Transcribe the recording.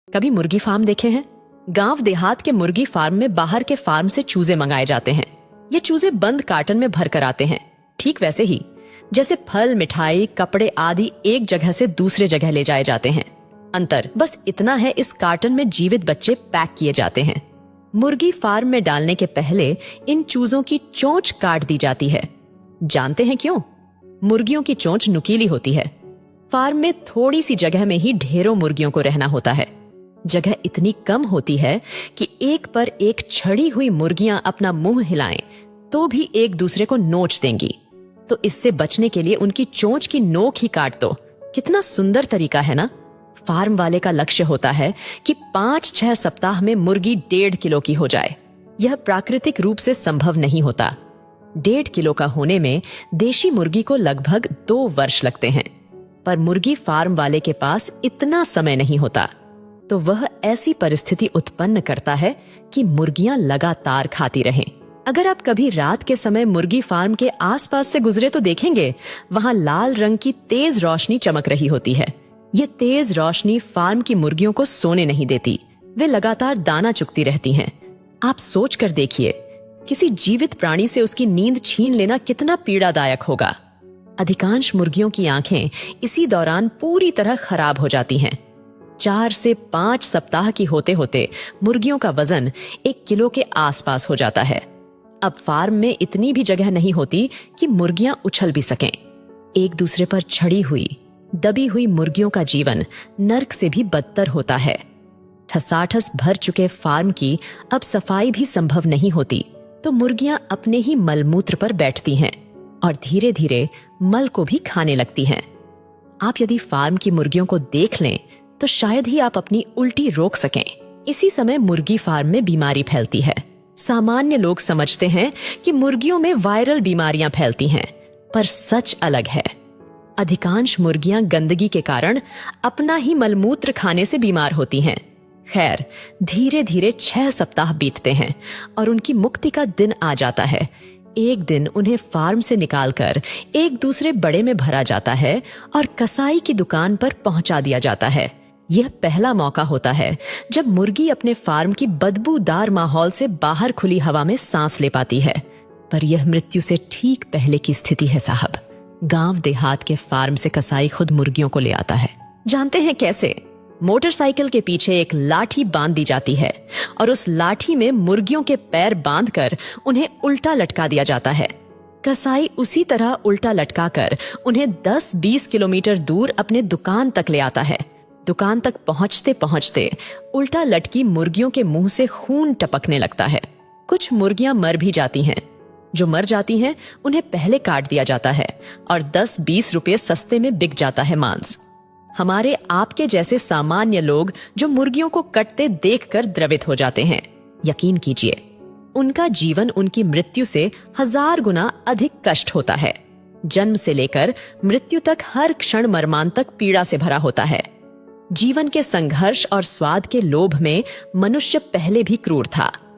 कभी मुर्गी फार्म देखे हैं? गांव देहात के मुर्गी फार्म में बाहर के फार्म से चूजे मंगाए जाते हैं। ये चूजे बंद कार्टन में भर कर आते हैं, ठीक वैसे ही जैसे फल, मिठाई, कपड़े आदि एक जगह से दूसरे जगह ले जाए जाते हैं। अंतर बस इतना है, इस कार्टन में जीवित बच्चे पैक किए जाते हैं। मुर्गी फार्म में डालने के पहले इन चूजों की चोंच काट दी जाती है। जानते हैं क्यों? मुर्गियों की चोंच नुकीली होती है। फार्म में थोड़ी सी जगह में ही ढेरों मुर्गियों को रहना होता है। जगह इतनी कम होती है कि एक पर एक छड़ी हुई मुर्गियां अपना मुंह हिलाएं तो भी एक दूसरे को नोच देंगी। तो इससे बचने के लिए उनकी चोंच की नोक ही काट दो। कितना सुंदर तरीका है ना? फार्म वाले का लक्ष्य होता है कि 5-6 सप्ताह में मुर्गी 1.5 किलो की हो जाए। यह प्राकृतिक रूप से संभव नहीं होता। 1.5 किलो का होने में देशी मुर्गी को लगभग 2 वर्ष लगते हैं। पर मुर्गी फार्म वाले के पास इतना समय नहीं होता, तो वह ऐसी परिस्थिति उत्पन्न करता है कि मुर्गियां लगातार खाती रहें। अगर आप कभी रात के समय मुर्गी फार्म के आसपास से गुजरे तो देखेंगे वहां लाल रंग की तेज रोशनी चमक रही होती है। ये तेज रोशनी फार्म की मुर्गियों को सोने नहीं देती। वे लगातार दाना चुगती रहती हैं। आप सोच कर देखिए, किसी जीवित प्राणी से उसकी नींद छीन लेना कितना पीड़ादायक होगा। अधिकांश मुर्गियों की आंखें इसी दौरान पूरी तरह खराब हो जाती हैं। 4 से 5 सप्ताह की होते होते मुर्गियों का वजन 1 किलो के आसपास हो जाता है। अब फार्म में इतनी भी जगह नहीं होती कि मुर्गियां उछल भी सकें। एक दूसरे पर छड़ी हुई, दबी हुई मुर्गियों का जीवन नर्क से भी बदतर होता है। ठसाठस भर चुके फार्म की अब सफाई भी संभव नहीं होती, तो मुर्गियां अपने ही मलमूत्र पर बैठती हैं और धीरे धीरे मल को भी खाने लगती हैं। आप यदि फार्म की मुर्गियों को देख लें तो शायद ही आप अपनी उल्टी रोक सकें। इसी समय मुर्गी फार्म में बीमारी फैलती है। सामान्य लोग समझते हैं कि मुर्गियों में वायरल बीमारियां फैलती हैं, पर सच अलग है। अधिकांश मुर्गियां गंदगी के कारण अपना ही मलमूत्र खाने से बीमार होती हैं। खैर, धीरे धीरे 6 सप्ताह बीतते हैं और उनकी मुक्ति का दिन आ जाता है। एक दिन उन्हें फार्म से निकालकर एक दूसरे बड़े में भरा जाता है और कसाई की दुकान पर पहुंचा दिया जाता है। यह पहला मौका होता है जब मुर्गी अपने फार्म की बदबूदार माहौल से बाहर खुली हवा में सांस ले पाती है। पर यह मृत्यु से ठीक पहले की स्थिति है साहब। गांव देहात के फार्म से कसाई खुद मुर्गियों को ले आता है। जानते हैं कैसे? मोटरसाइकिल के पीछे एक लाठी बांध दी जाती है और उस लाठी में मुर्गियों के पैर बांधकर उन्हें उल्टा लटका दिया जाता है। कसाई उसी तरह उल्टा लटकाकर उन्हें 10-20 किलोमीटर दूर अपने दुकान तक ले आता है। दुकान तक पहुंचते पहुंचते उल्टा लटकी मुर्गियों के मुंह से खून टपकने लगता है। कुछ मुर्गियां मर भी जाती हैं। जो मर जाती हैं उन्हें पहले काट दिया जाता है और 10-20 रुपए सस्ते में बिक जाता है मांस। हमारे आपके जैसे सामान्य लोग जो मुर्गियों को कटते देखकर द्रवित हो जाते हैं। यकीन कीजिए, उनका जीवन उनकी मृत्यु से 1000 गुना अधिक कष्ट होता है। जन्म से लेकर मृत्यु तक हर क्षण मर्मांतक पीड़ा से भरा होता है। जीवन के संघर्ष और स्वाद के लोभ में मनुष्य पहले भी क्रूर था।